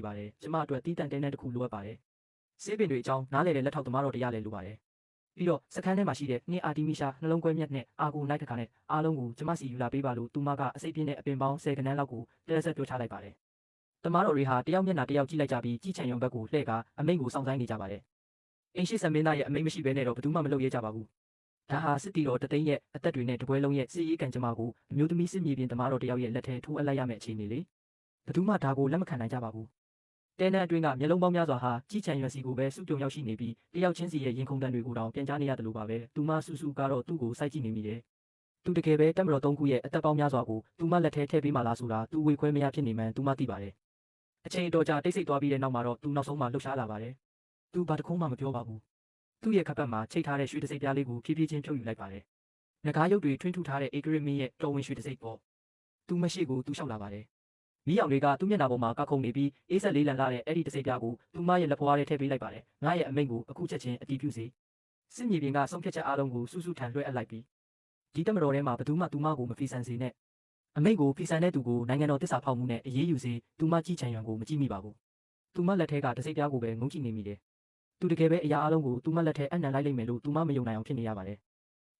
ပါတယ်ကျမအတွက်တီးတန့်တဲနဲ့တစ်ခုလိုအပ်ပါတယ်ဆေးပင်တွေအကြောင်းနားလေတဲ့လက်ထောက်သမားတော်တရားလည်းလိုပါတယ်ပြီးတော့စခန်းထဲမှာရှိတဲ့နှင်းအာတီမီရှာနှလုံးကွဲမြက်နဲ့အာကိုနိုင်တခါနဲ့အားလုံးကိုကျမစီယူလာပေးပါလို့သူမကအစိပ်ပြင်းတဲ့အပင်ပေါင်း10ခန်းလောက်ကိုတဲဆက်ပြောချလိုက်ပါတယ်တမားတော်တွေဟာတယောက်မျက်နှာတယောက်ကြည့်လိုက်ကြပြီးကြီးချံရုံဘက်ကိုလှည့်ကာအမိန့်ကိုစောင့်ဆိုင်နေကြပါတယ်အင်းရှိဆံမင်းသားရဲ့အမိန့်မရှိဘဲနဲ့တော့ဘယ်သူမှမလုပ်ရဲကြပါဘူးဒါဟာစစ်တီတော်တသိန်းရဲ့အသက်တွေနဲ့တပွဲလုံးရဲ့စစ်ရေးကံကြမ္မာကိုအမျိုးသမီးစစ်မြေပြင်တမားတော်တယောက်ရဲ့လက်ထဲထိုးအပ်လိုက်ရမယ့်အခြေအနေလေဘယ်သူမှဒါကိုလက်မခံနိုင်ကြပါဘူးတဲနန်းအတွင်းကမျက်လုံးပေါင်းများစွာဟာကြီးချံရွယ်စီကိုပဲစုပြုံရောက်ရှိနေပြီးတယောက်ချင်းစီရဲ့ရင်ခုန်တန်တွေကိုတောင်ပြန်ကြားနေရတယ်လို့ပါပဲသူမဆူဆူကတော့သူ့ကိုစိုက်ကြည့်နေမိတယ်သူတကယ်ပဲတက်မတော်၃ခုရဲ့အသက်ပေါင်းများစွာကိုသူမလက်ထဲထည့်ပေးမှလားဆိုတာသူဝေခွဲမရဖြစ်နေမှန်းသူမသိပါတယ်အချိန်တော်ကြာတိတ်ဆိတ်သွားပြီးတဲ့နောက်မှာတော့သူနောက်ဆုံးမှလှုပ်ရှားလာပါတယ်သူဘာတခုမှမပြောပါဘူးသူ့ရဲ့ခပ်ပတ်မှာချိတ်ထားတဲ့ရွှေတစိပ်ပြားလေးကိုဖြည်းဖြည်းချင်းဖြုတ်ယူလိုက်ပါတယ်ငကားရုပ်တွေထွင်းထူထားတဲ့ဧကရမင်းရဲ့တော်ဝင်ရွှေတစိပ်ပေါ့သူမရှိကိုသူလျှောက်လာပါတယ်မီးရောင်တွေကသူ့မျက်နှာပေါ်မှာကခုန်နေပြီးအေးဆက်လေးလံလာတဲ့အဲ့ဒီတစိပ်ပြားကိုသူမရဲ့လက်ဖွားထဲထည့်ပေးလိုက်ပါတယ်ငါရဲ့အမိန့်ကိုအခုချက်ချင်းအတီးပြုစေစစ်မြေပြင်ကဆုံးဖြတ်ချက်အားလုံးကိုစူးစူးထန်လွှဲအပ်လိုက်ပြီးဒီတက်မတော်ထဲမှာဘယ်သူမှသူမကိုမဖီဆန်စေနဲ့အမိန့်ကိုဖီဆန်တဲ့သူကိုနိုင်ငံတော်တစ္ဆာဖောက်မှုနဲ့အေးအေးယူစေသူမကြည့်ချင်ရွံကိုမကြည့်မိပါဘူးသူမလက်ထဲကတစိပ်ပြားကိုပဲငုံကြည့်နေမိတယ်သူတကယ်ပဲအရာအလုံးကိုသူမလက်ထဲအနံလိုက်လိမ့်မယ်လို့သူမမယုံနိုင်အောင်ဖြစ်နေရပါတယ်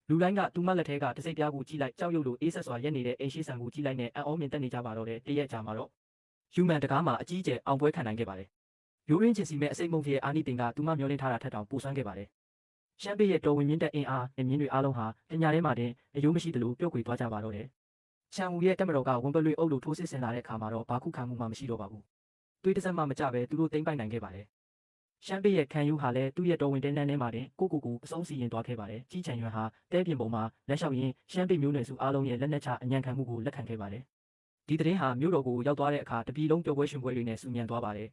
လူတိုင်းကသူမလက်ထဲကတစိပ်ပြားကိုကြည့်လိုက်ကြောက်ရွံ့လို့အေးဆက်စွာရက်နေတဲ့အိမ်ရှိဆန်ကိုကြည့်လိုက်နဲ့အံ့ဩမြင်တက်နေကြပါတော့တဲ့တရက်ကြာမှာတော့ယူမန်တကားမှာအကြီးအကျယ်အောင်ပွဲခံနိုင်ခဲ့ပါတယ်ရိုးရင်းချင်စီမဲ့အစိမ့်မုံရဲ့အာနိတင်ကသူမမျောလင့်ထားတာထက်တောင်ပိုဆွမ်းခဲ့ပါတယ်ရှမ်းပေရဲ့တော်ဝင်မြင့်တက်အင်အားနဲ့မြင်းတွေအားလုံးဟာတညာထဲမှာတင်အယိုးမရှိသလိုပြုတ်ကွေသွားကြပါတော့တယ်ချန်ဦးရဲ့တက်မတော်ကဝန်ပလွေအုပ်လို့ထိုးစစ်ဆင်လာတဲ့အခါမှာတော့ဘာခုခံမှုမှမရှိတော့ပါဘူးတွေးတစက်မှမကြပဲသူတို့တိမ့်ပိုက်နိုင်ခဲ့ပါတယ်ရှမ်းပေရဲ့ခံယူဟာလည်းသူ့ရဲ့တော်ဝင်တင်းနှန်းထဲမှာတင်ကိုအဆုံးစီရင်သွားခဲ့ပါတယ်ကြီးချန်ရွံဟာတဲပြင်ပေါ်မှာလက်လျှောက်ရင်းရှမ်းပေမျိုးနွယ်စုအားလုံးရဲ့လက်နက်ချအညံခံမှုကိုလက်ခံခဲ့ပါတယ်ဒီသတင်းဟာမြို့တော်ကိုရောက်သွားတဲ့အခါတပြည်လုံးပျော်ပွဲရွှင်ပွဲတွေနဲ့ဆူညံသွားပါတယ်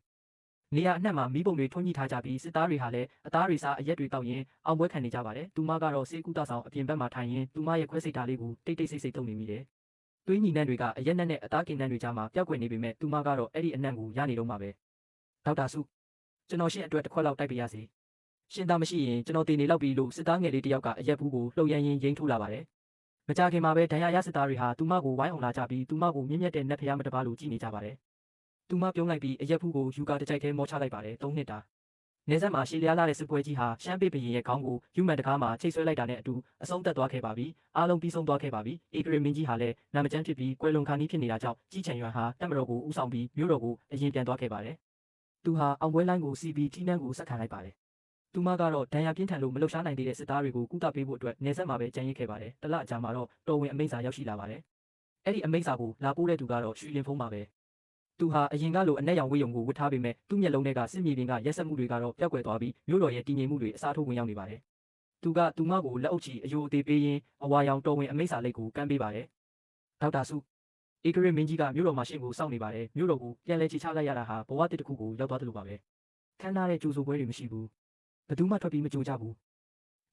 နေရာအနှံ့မှာမီးပုံတွေထွန်းညှိထားကြပြီးစစ်သားတွေဟာလည်းအသားတွေစားအရက်တွေတောက်ရင်းအောင်ပွဲခံနေကြပါတယ်သူမကတော့စေကူတာဆောင်အပြင်ဘက်မှာထိုင်ရင်းသူမရဲ့ခွဲစိတ်ဓာတ်လေးကိုတိတ်တိတ်ဆိတ်ဆိတ်တုံနေမိတယ်သွေးညီနှံ့တွေကအရက်နှံ့နဲ့အသားကင်နှံ့တွေကြားမှာပျောက်ကွယ်နေပေမဲ့သူမကတော့အဲ့ဒီအနှံ့ကိုရနေတော့မှာပဲဒေါက်တာစုကျွန်တော်ရှင့်အတွက်တစ်ခွက်လောက်တိုက်ပေးရစီရှင်သားမရှိရင်ကျွန်တော်တည်နေလောက်ပြီလို့စစ်သားငယ်လေးတယောက်ကအရက်ဘူးကိုလှုပ်ရမ်းရင်းရိမ့်ထိုးလာပါတယ်မကြခင်မှာပဲဒဏ်ရာရစစ်သားတွေဟာသူမကိုဝိုင်းအောင်လာကြပြီးသူမကိုမြင့်မြတ်တဲ့နတ်ဖျားမတပါလို့ကြည်နေကြပါတယ်သူမပြုံးလိုက်ပြီးအရက်ဘူးကိုယူကာတစ်ကြိုက်ထဲမောချလိုက်ပါတယ်3နှစ်တာနေဆက်မှာရှေးလျားလာတဲ့စစ်ပွဲကြီးဟာရှမ်းပေဘရင်ရဲ့ခေါင်းကိုယူမန်တကားမှာချိတ်ဆွဲလိုက်တာနဲ့အတူအဆုံးသက်သွားခဲ့ပါပြီအားလုံးပြီးဆုံးသွားခဲ့ပါပြီဧကရမင်းကြီးဟာလည်းနာမကျန်းဖြစ်ပြီးကွယ်လွန်ခါနီးဖြစ်နေတာကြောင့်ကြီးချန်ရွံဟာတက်မတော်ကိုဥဆောင်ပြီးမြို့တော်ကိုအရင်ပြန်သွားခဲ့ပါတယ်သူဟာအောင်ပွဲလိုင်းကိုစီးပြီးထီးနှန်းကိုဆက်ခံလိုက်ပါတယ်သူမကတော့ဒဏ်ရာပြင်းထန်လို့မလှုပ်ရှားနိုင်သေးတဲ့စစ်သားတွေကိုကုသပေးဖို့အတွက်နေဆက်မှာပဲကြံရစ်ခဲ့ပါတယ်တလအကြာမှာတော့တော်ဝင်အမိန့်စာရောက်ရှိလာပါတယ်အဲ့ဒီအမိန့်စာကိုလာပို့တဲ့သူကတော့ရွှေလင်းဖုံးပါပဲသူဟာအရင်ကလိုအနက်ရောင်ဝေးရုံကိုဝတ်ထားပေမဲ့သူ့မျက်လုံးထဲကစစ်မြေပြင်ကရက်စက်မှုတွေကတော့ပျောက်ကွယ်သွားပြီးမြို့တော်ရဲ့တည်ငြိမ်မှုတွေအစားထိုးဝင်ရောက်နေပါတယ်သူကသူမကိုလက်အုပ်ချီအယိုအသေးပေးရင်းအဝါရောင်တော်ဝင်အမိန့်စာလိပ်ကိုကမ်းပေးပါတယ်ဒေါက်တာစုဧကရမင်းကြီးကမြို့တော်မှာရှင့်ကိုစောင့်နေပါတယ်မြို့တော်ကိုပြန်လဲချေချလိုက်ရတာဟာဘဝတစ်တစ်ခုကိုရောက်သွားတယ်လို့ပါပဲခမ်းနားတဲ့ကြိုးစိုးပွဲတွေမရှိဘူးဘယ်သူမှထွက်ပြီးမကြိုကြဘူး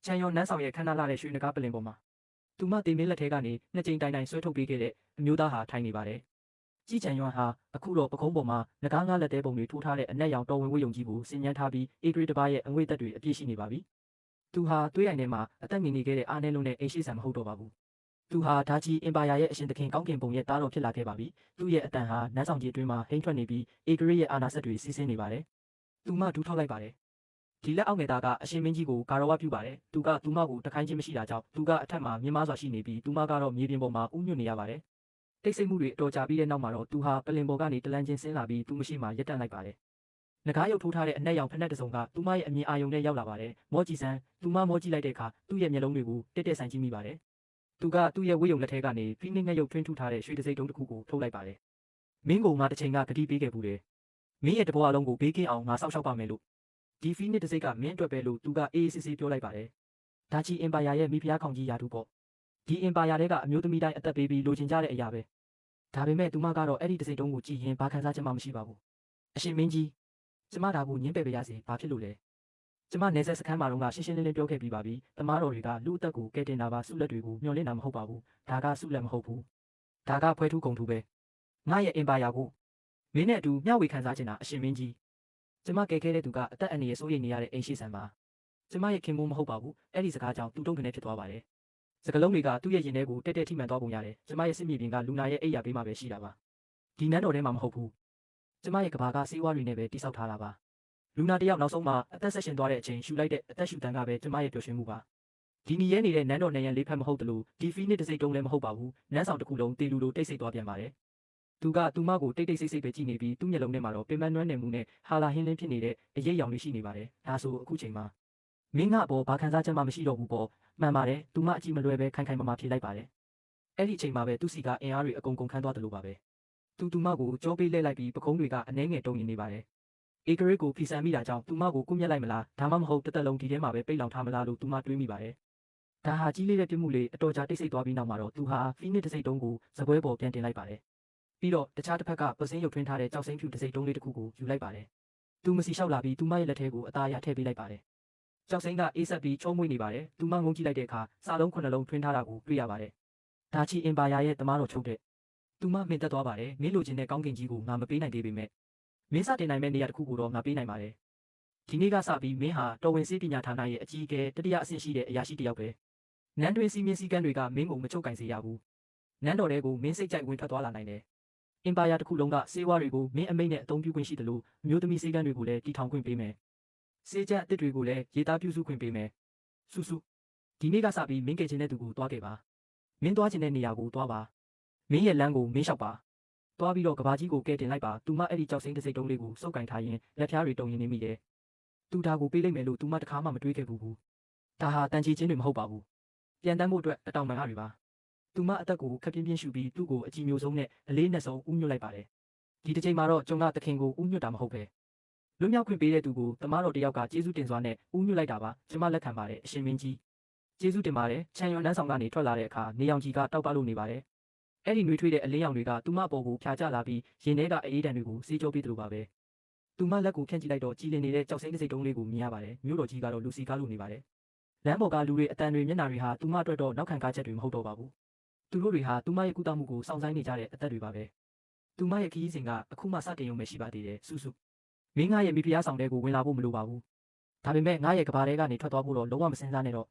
ချန်ရောနန်းဆောင်ရဲ့ခမ်းနားလာတဲ့ရွှေနဂါပလင်ပေါ်မှာသူမတေမင်းလက်ထဲကနေနှစ်ကြိမ်တိုင်တိုင်ဆွဲထုတ်ပေးခဲ့တဲ့အမျိုးသားဟာထိုင်နေပါတယ်ကြီးချန်ရွံဟာအခုတော့ပကုံးပေါ်မှာငကားငါးလက်သေးပုံတွေထိုးထားတဲ့အနက်ရောင်တော်ဝင်ဝေးယုံကြီးကိုဆင်ញမ်းထားပြီးဧကရီတစ်ပါးရဲ့အငွေ့သက်တွေအပြည့်ရှိနေပါပြီသူဟာသွေးရိုင်ထဲမှာအသက်ငင်နေခဲ့တဲ့အားနည်းလုံးနဲ့အိမ်ရှိဆန်မဟုတ်တော့ပါဘူးသူဟာဒါကြီးအင်ပါယာရဲ့အရှင်သခင်ကောင်းကင်ဘုံရဲ့သားတော်ဖြစ်လာခဲ့ပါပြီသူ့ရဲ့အတန်ဟာနန်းဆောင်ကြီးအတွင်းမှာဟိမ့်ထွက်နေပြီးဧကရီရဲ့အာနာဆက်တွေစီးဆင်းနေပါတယ်သူမဒူးထောက်လိုက်ပါတယ်ဒီလက်အောက်ငယ်သားကအရှင်မင်းကြီးကိုဂါရဝပြုပါတယ်သူကသူမကိုတခိုင်းချင်းမရှိတာကြောင့်သူကအထက်မှာမြင်မားစွာရှိနေပြီးသူမကတော့မြေပြင်ပေါ်မှာဥညွတ်နေရပါတယ်တိတ်ဆိတ်မှုတွေအတော်ကြာပြီးတဲ့နောက်မှာတော့သူဟာပလင်ပေါ်ကနေတလန်းချင်းဆင်းလာပြီးသူမရှိမှရက်တန့်လိုက်ပါတယ်ငကားရုပ်ထိုးထားတဲ့အနက်ရောင်ဖက်နှက်တစုံကသူမရဲ့အမြင်အာရုံနဲ့ရောက်လာပါတယ်မောကြည့်စမ်းသူမမောကြည့်လိုက်တဲ့အခါသူ့ရဲ့မျက်လုံးတွေကိုတက်တက်ဆိုင်ကြည့်မိပါတယ်သူကသူ့ရဲ့ဝေးယုံလက်ထဲကနေဖိနှိမ့်ငှက်ရုပ်ထွင်းထူထားတဲ့ရွှေတစိမ့်တုံးတစ်ခုကိုထုတ်လိုက်ပါတယ်မင်းကငါတစ်ချိန်ကဂတိပေးခဲ့ဘူးတယ်မင်းရဲ့တဘောအလုံးကိုဘေးကင်းအောင်ငါစောင့်ရှောက်ပါမယ်လို့ဒီဖီနစ်တစိတ်ကမင်းအတွက်ပဲလို့သူကအေးအေးဆေးဆေးပြောလိုက်ပါတယ်ဒါချီအင်ပါယာရဲ့မိဖုရားခေါင်ကြီးယာတူပေါ့ဒီအင်ပါယာတွေကအမျိုးသမီးတိုင်းအသက်ပေးပြီးလိုချင်ကြတဲ့အရာပဲဒါပေမဲ့သူမကတော့အဲ့ဒီတစိတ်တုံးကိုကြည့်ရင်ဘာခံစားချက်မှမရှိပါဘူးအရှင်မင်းကြီးကျမဒါကိုညှင်းပယ်ပေးရစေဘာဖြစ်လို့လဲကျမနေဆက်စခန်းမှာတော့ရှင်းရှင်းလင်းလင်းပြောခဲ့ပြီးပါပြီတမားတော်တွေကလူအသက်ကိုကဲတင်တာပါဆုလက်တွေကိုမျှော်လင့်တာမဟုတ်ပါဘူးဒါကဆုလက်မဟုတ်ဘူးဒါကဖွဲထူးကုန်ထူးပဲငါရဲ့အင်ပါယာကိုမင်းနဲ့အတူမျှဝေခံစားချင်တာအရှင်မင်းကြီးကျမကဲခဲ့တဲ့သူကအသက်အန္တရာယ်စိုးရိမ်နေရတဲ့အိမ်ရှိဆန်ပါကျမရဲ့ခင်မုန်းမဟုတ်ပါဘူးအဲ့ဒီစကားကြောင့်သူတုံးကနေဖြစ်သွားပါတယ်စကလုံးတွေကသူ့ရဲ့ရင်ထဲကိုတက်တက်ထိမှန်သွားပုံရတယ်ကျမရဲ့စစ်မြေပြင်ကလူနာရဲ့အိပ်ယာပေးမှပဲရှိတာပါဒီနန်းတော်ထဲမှာမဟုတ်ဘူး ကျမရဲ့ကဘာကဆေးဝါးတွေနဲ့ပဲတိဆောက်ထားတာပါလူနာတယောက်နောက်ဆုံးမှာအသက်ဆက်ရှင်သွားတဲ့အချိန်ရှူလိုက်တဲ့အသက်ရှူတန်းကပဲကျမရဲ့ပျော်ရွှင်မှုပါဒီနီရဲနေတဲ့နန်းတော်နေရန်လေးဖက်မဟုတ်တလို့ဒီဖီနစ်တစ်စိတ်တုံးလည်းမဟုတ်ပါဘူးနန်းဆောင်တစ်ခုလုံးတေလူလိုတိတ်ဆိတ်သွားပြန်ပါတယ်သူကသူမကိုတိတ်တိတ်ဆိတ်ဆိတ်ပဲကြည့်နေပြီးသူ့မျက်လုံးထဲမှာတော့ပင်ပန်းနွမ်းနယ်မှုနဲ့ဟာလာဟင်းလင်းဖြစ်နေတဲ့အရေးရောင်လေးရှိနေပါတယ်ဒါဆိုအခုချိန်မှာမင်းကအပေါ်ဘာခံစားချက်မှမရှိတော့ဘူးပေါ့မှန်ပါတယ်သူမအကြည့်မလွယ်ပဲခိုင်ခိုင်မာမာဖြေလိုက်ပါတယ်အဲ့ဒီအချိန်မှာပဲသူ့စီကအင်အားတွေအကုန်ကုန်ခန်းသွားတယ်လို့ပါပဲသူမကိုကြောပေးလဲလိုက်ပြီးပကုံးတွေကအနှဲငယ်တုံနေနေပါတယ်ဧကရစ်ကိုဖီဆန်မိတာကြောင့်သူမကိုကုမျက်လိုက်မလားဒါမှမဟုတ်တစ်သက်လုံးဒီထဲမှာပဲပိတ်လောင်ထားမလားလို့သူမတွေးမိပါတယ်ဒါဟာကြီးလေးတဲ့ပြစ်မှုလေးအတော်ကြာတိတ်ဆိတ်သွားပြီးနောက်မှာတော့သူဟာဖီနစ်တစ်စိတ်တုံးကိုစပွဲပေါ်ပြန်တင်လိုက်ပါတယ်ပြီးတော့တခြားတစ်ဖက်ကပစင်းရုပ်ထွင်းထားတဲ့ကြောက်စိမ့်ဖြူတစ်စိတ်တုံးလေးတစ်ခုကိုယူလိုက်ပါတယ်သူမစီလျှောက်လာပြီးသူမရဲ့လက်ထဲကိုအသားရထည့်ပေးလိုက်ပါတယ်ကြောက်စိမ့်ကအေးဆက်ပြီးချုံးမွေးနေပါတယ်သူမငုံကြည့်လိုက်တဲ့အခါစာလုံး9လုံးထွင်းထားတာကိုတွေ့ရပါတယ်ဒါချီအင်ပါယာရဲ့တမားတော်ချုပ်တဲ့သူမမင်သက်သွားပါတယ်မင်းလိုချင်တဲ့ကောင်းကင်ကြီးကိုငါမပေးနိုင်သေးပေမဲ့မင်းစတင်နိုင်မဲ့နေရာတစ်ခုကိုတော့ငါပေးနိုင်ပါတယ်ဒီနေ့ကစပြီးမင်းဟာတော်ဝင်စေးပညာဌာနရဲ့အကြီးအကဲတတိယအဆင့်ရှိတဲ့အရာရှိတစ်ယောက်ပဲနန်းတွင်စီမင်းစည်းကမ်းတွေကမင်းကိုမချုပ်ကင်စေရဘူးနန်းတော်တဲကိုမင်းစိတ်ကြိုက်ဝင်ထွက်သွားလာနိုင်တယ်အင်ပါယာတစ်ခုလုံးကစေဝါတွေကိုမင်းအမိတ်နဲ့အသုံးပြုခွင့်ရှိတယ်လို့မျိုးသမီးစည်းကမ်းတွေကိုလည်းတီထောင်ခွင့်ပေးမယ်စေချက်အသစ်တွေကိုလည်းရေးသားပြုစုခွင့်ပေးမယ်စုစုဒီနေ့ကစပြီးမင်းကယ်ချင်တဲ့သူကိုတွားခဲ့ပါမင်းတွားချင်တဲ့နေရာကိုတွားပါမင်းရဲ့လမ်းကိုမင်းလျှောက်ပါတွားပြီးတော့ကဘာကြီးကိုကဲတင်လိုက်ပါသူမအဲ့ဒီကြောက်စိမ့်တစ်စိတ်တုံးလေးကိုစုပ်ကင်ထားရင်လက်ဖျားတွေတုံရင်နေမိတယ်သူဒါကိုပေးလိုက်မယ်လို့သူမတခါမှမတွေးခဲ့ဘူးဒါဟာတန်ချီချင်းတွေမဟုတ်ပါဘူးပြန်တန်းဖို့အတွက်အတောင်ပံအားတွေပါသူမအသက်ကိုခက်ပြင်းပြင်းရှူပြီးသူ့ကိုအကြည့်မျိုးဆုံးနဲ့အလေးနဲ့ဆုံးဥညွတ်လိုက်ပါတယ်ဒီတစ်ချိန်မှာတော့ကျုံကသခင်ကိုဥညွတ်တာမဟုတ်ပဲလွတ်မြောက်ခွင့်ပေးတဲ့သူကိုတမားတော်တယောက်ကကျေးဇူးတင်စွာနဲ့ဥညွတ်လိုက်တာပါကျမလက်ခံပါတယ်အရှင်မင်းကြီးကျေးဇူးတင်ပါတယ်ချန်ရွန်နန်းဆောင်ကနေထွက်လာတဲ့အခါနေရောင်ကြီးကတောက်ပလို့နေပါတယ်အဲ့ဒီနှွေးထွေးတဲ့အလင်းရောင်တွေကသူမအပေါ်ကိုဖြာကျလာပြီးရင်ထဲကအအေးတံတွေကိုစေးကြောပေးသလိုပါပဲသူမလက်ကိုဖြန့်ကြည့်လိုက်တော့ကြည်လင်နေတဲ့ကြောက်စိမ့်တစ်စိတ်တုံးလေးကိုမြင်ရပါတယ်မြို့တော်ကြီးကတော့လူစီကားလို့နေပါတယ်လမ်းပေါ်ကလူတွေအတန်တွေမျက်နှာတွေဟာသူမအတွက်တော့နောက်ခံကားချက်တွေမဟုတ်တော့ပါဘူးသူတို့တွေဟာသူမရဲ့ကုသမှုကိုစောင့်ဆိုင်းနေကြတဲ့အသက်တွေပါပဲသူမရဲ့ခရီးစဉ်ကအခုမှစတင်ရုံပဲရှိပါသေးတယ်စုစုမင်းငါရဲ့မိဖုရားဆောင်တဲ့ကိုဝင်လာဖို့မလိုပါဘူးဒါပေမဲ့ငါရဲ့ကဘာတဲကနေထွက်သွားဖို့တော့လုံးဝမစင်စားနဲ့တော့